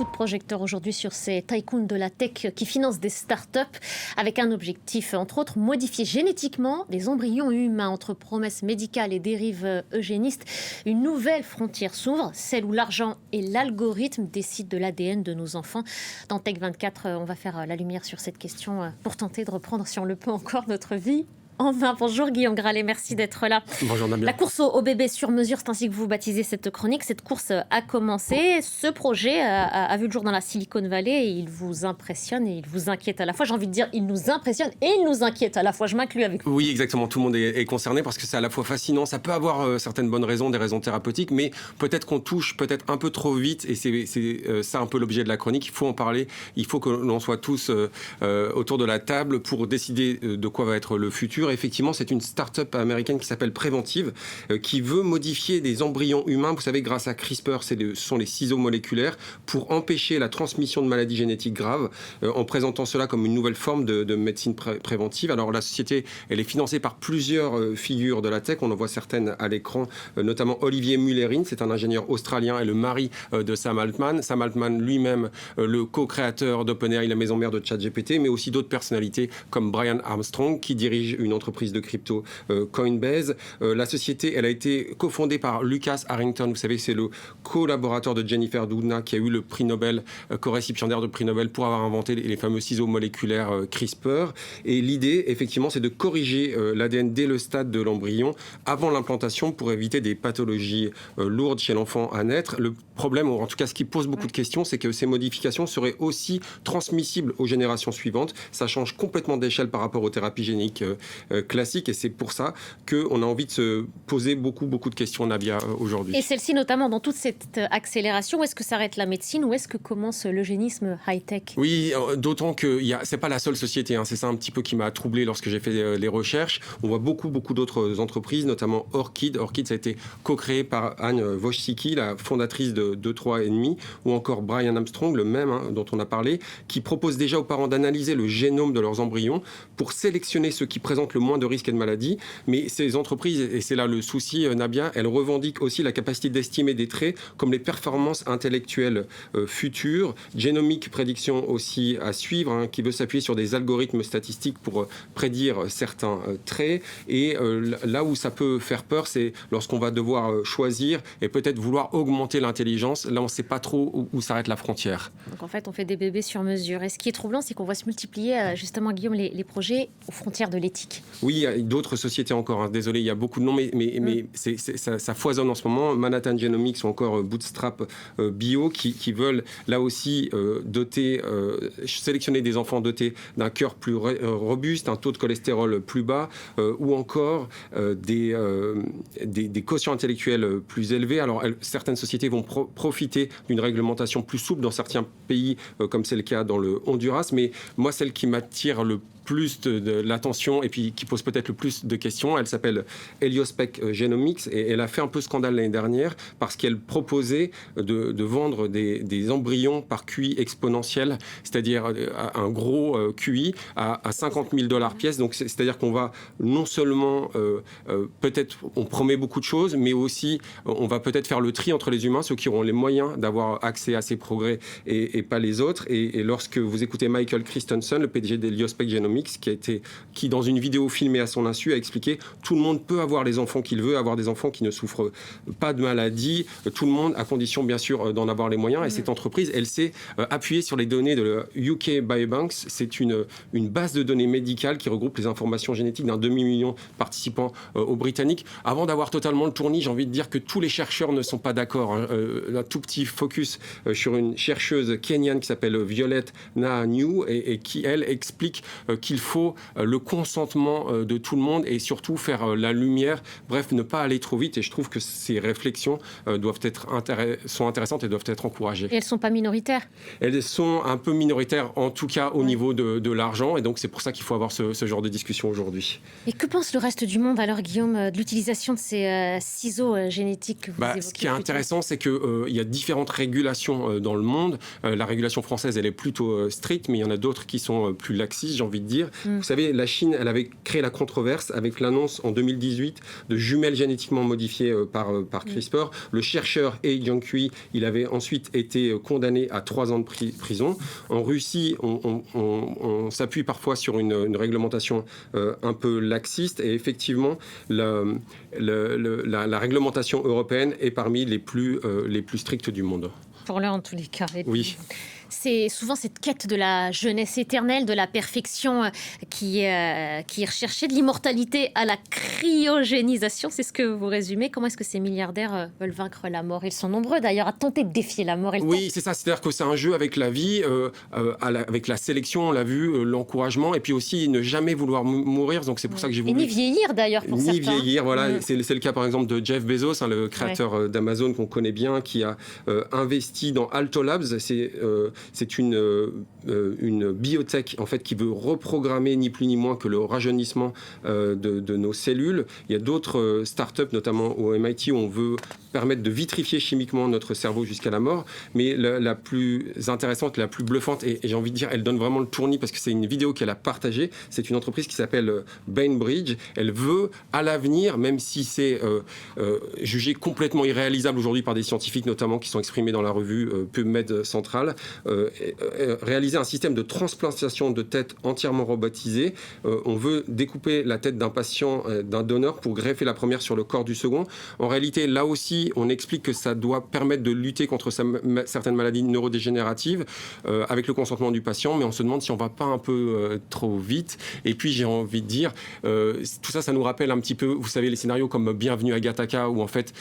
coup de projecteur aujourd'hui sur ces tycoons de la tech qui financent des startups avec un objectif, entre autres, modifier génétiquement des embryons humains. Entre promesses médicales et dérives eugénistes, une nouvelle frontière s'ouvre, celle où l'argent et l'algorithme décident de l'ADN de nos enfants. Dans Tech 24, on va faire la lumière sur cette question pour tenter de reprendre, si on le peut encore, notre vie en main. Bonjour Guillaume Gralet, merci d'être là. Bonjour Damien. La course au bébé sur mesure, c'est ainsi que vous baptisez cette chronique. Cette course a commencé. Ce projet a vu le jour dans la Silicon Valley et il vous impressionne et il vous inquiète à la fois. J'ai envie de dire, il nous impressionne et il nous inquiète à la fois. Je m'inclus avec vous. Oui, exactement. Tout le monde est concerné parce que c'est à la fois fascinant. Ça peut avoir certaines bonnes raisons, des raisons thérapeutiques, mais peut-être qu'on touche peut-être un peu trop vite et c'est ça un peu l'objet de la chronique. Il faut en parler. Il faut que l'on soit tous autour de la table pour décider de quoi va être le futur. Effectivement, c'est une start-up américaine qui s'appelle Preventive, qui veut modifier des embryons humains, vous savez, grâce à CRISPR, ce sont les ciseaux moléculaires, pour empêcher la transmission de maladies génétiques graves, en présentant cela comme une nouvelle forme de médecine préventive. Alors la société, elle est financée par plusieurs figures de la tech, on en voit certaines à l'écran, notamment Olivier Mullerin, c'est un ingénieur australien et le mari de Sam Altman. Sam Altman lui-même, le co-créateur d'OpenAI, la maison mère de ChatGPT, mais aussi d'autres personnalités comme Brian Armstrong, qui dirige une entreprise de crypto Coinbase. La société, elle a été cofondée par Lucas Harrington, vous savez, c'est le collaborateur de Jennifer Doudna qui a eu le prix Nobel, co-récipiendaire de prix Nobel pour avoir inventé les fameux ciseaux moléculaires CRISPR. Et l'idée, effectivement, c'est de corriger l'ADN dès le stade de l'embryon, avant l'implantation, pour éviter des pathologies lourdes chez l'enfant à naître. Le problème, ou en tout cas ce qui pose beaucoup de questions, c'est que ces modifications seraient aussi transmissibles aux générations suivantes. Ça change complètement d'échelle par rapport aux thérapies géniques classiques, et c'est pour ça qu'on a envie de se poser beaucoup de questions, Nadia, aujourd'hui. Et celle-ci, notamment, dans toute cette accélération, où est-ce que s'arrête la médecine, où est-ce que commence l'eugénisme high-tech ? Oui, d'autant que c'est pas la seule société, c'est ça un petit peu qui m'a troublé lorsque j'ai fait les recherches. On voit beaucoup d'autres entreprises, notamment Orchid. Orchid, ça a été co-créé par Anne Wojcicki, la fondatrice de 2-3,5, ou encore Brian Armstrong, le même dont on a parlé, qui propose déjà aux parents d'analyser le génome de leurs embryons pour sélectionner ceux qui présentent le moins de risques et de maladies. Mais ces entreprises, et c'est là le souci, Nabia, elles revendiquent aussi la capacité d'estimer des traits comme les performances intellectuelles futures. Genomic Prediction aussi à suivre, qui veut s'appuyer sur des algorithmes statistiques pour prédire certains traits. Et là où ça peut faire peur, c'est lorsqu'on va devoir choisir et peut-être vouloir augmenter l'intelligence. Là, on ne sait pas trop où s'arrête la frontière. Donc en fait, on fait des bébés sur mesure. Et ce qui est troublant, c'est qu'on voit se multiplier, justement, Guillaume, les projets aux frontières de l'éthique. Oui, il y a d'autres sociétés encore. Désolé, il y a beaucoup de noms, mais ça foisonne en ce moment. Manhattan Genomics ou encore Bootstrap Bio qui veulent là aussi sélectionner des enfants dotés d'un cœur plus robuste, un taux de cholestérol plus bas ou encore des quotients intellectuels plus élevés. Alors certaines sociétés vont profiter d'une réglementation plus souple dans certains pays, comme c'est le cas dans le Honduras, mais moi, celle qui m'attire le plus de l'attention et puis qui pose peut-être le plus de questions. Elle s'appelle Heliospec Genomics et elle a fait un peu scandale l'année dernière parce qu'elle proposait de vendre des embryons par QI exponentiel, c'est-à-dire un gros QI à $50,000 pièce. Donc c'est-à-dire qu'on va non seulement peut-être on promet beaucoup de choses, mais aussi on va peut-être faire le tri entre les humains, ceux qui auront les moyens d'avoir accès à ces progrès et pas les autres. Et lorsque vous écoutez Michael Christensen, le PDG d'Heliospec Genomics, qui dans une vidéo filmée à son insu a expliqué tout le monde peut avoir les enfants qu'il veut, avoir des enfants qui ne souffrent pas de maladie, tout le monde à condition bien sûr d'en avoir les moyens. Et cette entreprise, elle s'est appuyée sur les données de UK Biobanks. C'est une base de données médicales qui regroupe les informations génétiques d'un demi-million de participants aux Britanniques. Avant d'avoir totalement le tournis, j'ai envie de dire que tous les chercheurs ne sont pas d'accord. Un tout petit focus sur une chercheuse kenyane qui s'appelle Violette Nahanyu et qui, elle, explique qu'il faut le consentement de tout le monde et surtout faire la lumière, bref, ne pas aller trop vite. Et je trouve que ces réflexions sont intéressantes et doivent être encouragées. Et elles ne sont pas minoritaires ? Elles sont un peu minoritaires, en tout cas au niveau de l'argent. Et donc, c'est pour ça qu'il faut avoir ce genre de discussion aujourd'hui. Et que pense le reste du monde, alors, Guillaume, de l'utilisation de ces ciseaux génétiques que vous évoquez ? Ce qui est intéressant, c'est qu'il y a différentes régulations dans le monde. La régulation française, elle est plutôt stricte, mais il y en a d'autres qui sont plus laxistes, j'ai envie de dire. dire. Vous savez, la Chine, elle avait créé la controverse avec l'annonce en 2018 de jumelles génétiquement modifiées par CRISPR. Le chercheur He Jiankui, il avait ensuite été condamné à 3 ans de prison. En Russie, on s'appuie parfois sur une réglementation un peu laxiste, et effectivement, la réglementation européenne est parmi les plus strictes du monde. Pour l'heure, en tous les cas. Et oui. C'est souvent cette quête de la jeunesse éternelle, de la perfection qui est recherchée, de l'immortalité à la cryogénisation. C'est ce que vous résumez. Comment est-ce que ces milliardaires veulent vaincre la mort? Ils sont nombreux d'ailleurs à tenter de défier la mort. Oui, c'est ça. C'est-à-dire que c'est un jeu avec la vie, avec la sélection, on l'a vu, l'encouragement, et puis aussi ne jamais vouloir mourir. Donc c'est pour ça que j'ai voulu... Et ni vieillir d'ailleurs pour certains. Ni vieillir, voilà. C'est le cas par exemple de Jeff Bezos, le créateur d'Amazon qu'on connaît bien, qui a investi dans Alto Labs. C'est une biotech en fait qui veut reprogrammer ni plus ni moins que le rajeunissement de nos cellules. Il y a d'autres startups, notamment au MIT, où on veut permettre de vitrifier chimiquement notre cerveau jusqu'à la mort. Mais la plus intéressante, la plus bluffante, et j'ai envie de dire, elle donne vraiment le tournis parce que c'est une vidéo qu'elle a partagée. C'est une entreprise qui s'appelle Bainbridge. Elle veut, à l'avenir, même si c'est jugé complètement irréalisable aujourd'hui par des scientifiques, notamment qui sont exprimés dans la revue PubMed Central, réaliser un système de transplantation de tête entièrement robotisé. On veut découper la tête d'un patient, d'un donneur, pour greffer la première sur le corps du second. En réalité, là aussi, on explique que ça doit permettre de lutter contre certaines maladies neurodégénératives avec le consentement du patient, mais on se demande si on ne va pas un peu trop vite. Et puis, j'ai envie de dire, tout ça, ça nous rappelle un petit peu, vous savez, les scénarios comme Bienvenue à Gattaca, où en fait,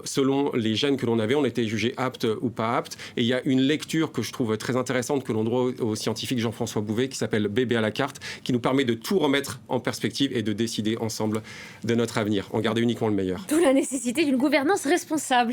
selon les gènes que l'on avait, on était jugé apte ou pas apte. Et il y a une lecture que je trouve très intéressante que l'on doit au scientifique Jean-François Bouvet, qui s'appelle Bébé à la carte, qui nous permet de tout remettre en perspective et de décider ensemble de notre avenir, en garder uniquement le meilleur. D'où la nécessité d'une gouvernance responsable.